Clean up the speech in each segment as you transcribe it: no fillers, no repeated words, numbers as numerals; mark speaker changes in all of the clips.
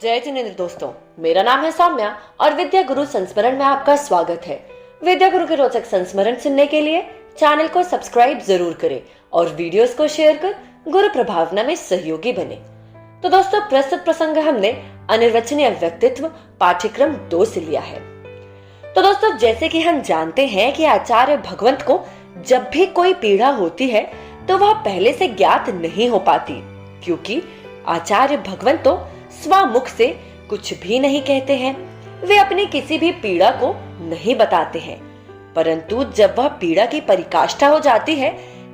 Speaker 1: जय जिनेन्द्र दोस्तों, मेरा नाम है सौम्या और विद्या गुरु संस्मरण में आपका स्वागत है। विद्या गुरु के रोचक संस्मरण सुनने के लिए चैनल को सब्सक्राइब जरूर करें और वीडियोस को शेयर कर गुरु प्रभावना में सहयोगी बने। तो दोस्तों, प्रस्तुत प्रसंग हमने अनिर्वचनीय व्यक्तित्व पाठ्यक्रम 2 से लिया है। तो दोस्तों, जैसे कि हम जानते हैं कि आचार्य भगवंत को जब भी कोई पीड़ा होती है तो वह पहले से ज्ञात नहीं हो पाती, क्योंकि आचार्य भगवंत तो स्वमुख से कुछ भी नहीं कहते हैं। वे अपनी किसी भी पीड़ा को नहीं बताते हैं, परंतु जब वह पीड़ा की पराकाष्ठा हो जाती है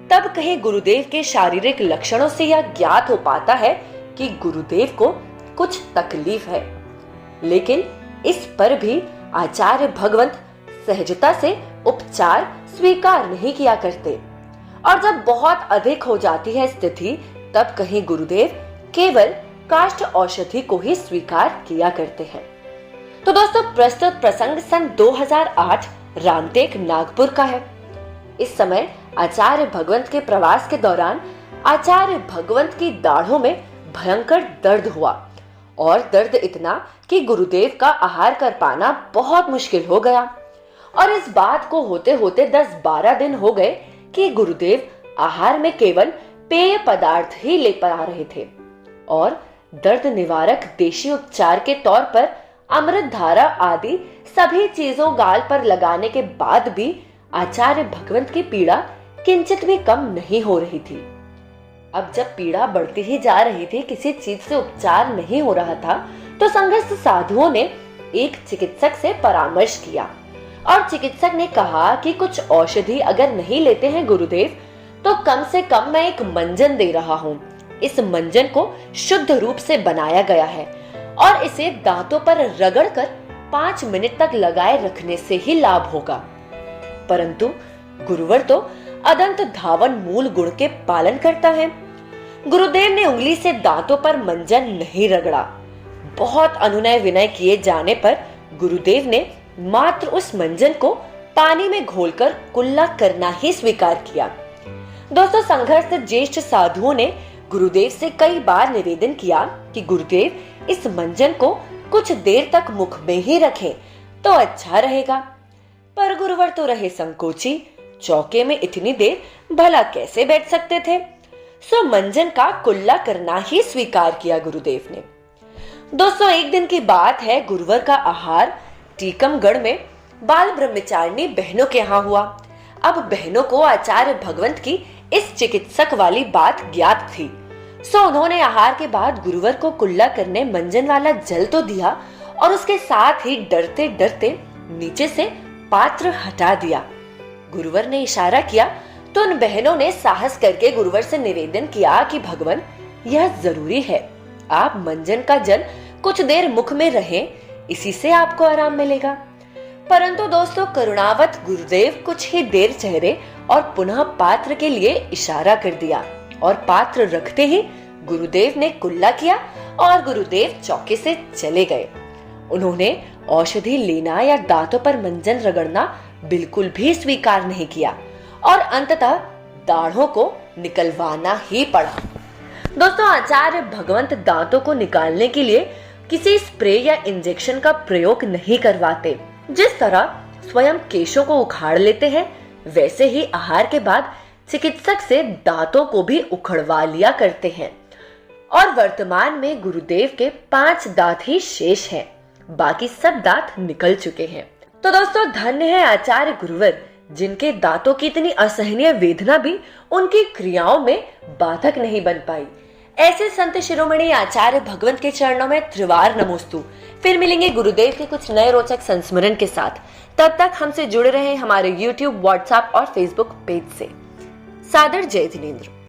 Speaker 1: तब कहीं गुरुदेव के शारीरिक लक्षणों से यह ज्ञात हो पाता है कि गुरुदेव को कुछ तकलीफ है। लेकिन इस पर भी आचार्य भगवंत सहजता से उपचार स्वीकार नहीं किया करते, और जब बहुत अधिक हो जाती है स्थिति तब कहीं गुरुदेव केवल काष्ठ औषधि को ही स्वीकार किया करते हैं। तो दोस्तों, प्रस्तुत प्रसंग सन 2008 रामटेक नागपुर का है। इस समय आचार्य भगवंत के प्रवास के दौरान आचार्य भगवंत की दाढ़ों में भयंकर दर्द हुआ, और दर्द इतना कि गुरुदेव का आहार कर पाना बहुत मुश्किल हो गया। और इस बात को होते होते 10-12 दिन हो गए कि गुरुदेव आहार में केवल पेय पदार्थ ही ले पा रहे थे, और दर्द निवारक देशी उपचार के तौर पर अमृत धारा आदि सभी चीजों गाल पर लगाने के बाद भी आचार्य भगवंत की पीड़ा किंचित भी कम नहीं हो रही थी। अब जब पीड़ा बढ़ती ही जा रही थी, किसी चीज से उपचार नहीं हो रहा था, तो संघस्थ साधुओं ने एक चिकित्सक से परामर्श किया, और चिकित्सक ने कहा कि कुछ औषधि अगर नहीं लेते हैं गुरुदेव, तो कम से कम मैं एक मंजन दे रहा हूँ। इस मंजन को शुद्ध रूप से बनाया गया है और इसे दांतों पर रगड़कर 5 मिनट तक लगाए रखने से ही लाभ होगा। परंतु गुरुवर तो अदंत धावन मूल गुण के पालन करता है। गुरुदेव ने उंगली से दांतों पर मंजन नहीं रगड़ा। बहुत अनुनय विनय किए जाने पर गुरुदेव ने मात्र उस मंजन को पानी में घोलकर कुल्ला करना ही स्वीकार किया। दोस्तों, संघर्ष ज्येष्ठ साधुओं ने गुरुदेव से कई बार निवेदन किया कि गुरुदेव इस मंजन को कुछ देर तक मुख में ही रखें तो अच्छा रहेगा, पर गुरुवर तो रहे संकोची। चौके में इतनी देर भला कैसे बैठ सकते थे, सो मंजन का कुल्ला करना ही स्वीकार किया गुरुदेव ने। दोस्तों, एक दिन की बात है, गुरुवर का आहार टीकमगढ़ में बाल ब्रह्मचारिणी बहनों के यहाँ हुआ। अब बहनों को आचार्य भगवंत की इस चिकित्सक वाली बात ज्ञात थी, सो उन्होंने आहार के बाद गुरुवर को कुल्ला करने मंजन वाला जल तो दिया, और उसके साथ ही डरते डरते नीचे से पात्र हटा दिया। गुरुवर ने इशारा किया तो उन बहनों ने साहस करके गुरुवर से निवेदन किया कि भगवान, यह जरूरी है, आप मंजन का जल कुछ देर मुख में रहें, इसी से आपको आराम मिलेगा। परंतु दोस्तों, करुणावत गुरुदेव कुछ ही देर ठहरे और पुनः पात्र के लिए इशारा कर दिया, और पात्र रखते ही गुरुदेव ने कुल्ला किया और गुरुदेव चौके से चले गए। उन्होंने औषधि लेना या दांतों पर मंजन रगड़ना बिल्कुल भी स्वीकार नहीं किया, और अंततः दाढ़ों को निकलवाना ही पड़ा। दोस्तों, आचार्य भगवंत दांतों को निकालने के लिए किसी स्प्रे या इंजेक्शन का प्रयोग नहीं करवाते। जिस तरह स्वयं केशों को उखाड़ लेते हैं, वैसे ही आहार के बाद चिकित्सक से दांतों को भी उखड़वा लिया करते हैं। और वर्तमान में गुरुदेव के 5 दांत ही शेष हैं, बाकी सब दांत निकल चुके हैं। तो दोस्तों, धन्य है आचार्य गुरुवर, जिनके दांतों की इतनी असहनीय वेदना भी उनकी क्रियाओं में बाधक नहीं बन पाई। ऐसे संत शिरोमणि आचार्य भगवंत के चरणों में त्रिवार नमोस्तु। फिर मिलेंगे गुरुदेव के कुछ नए रोचक संस्मरण के साथ। तब तक हमसे जुड़े रहें हमारे YouTube, WhatsApp और Facebook पेज से। सादर जय जिनेन्द्र।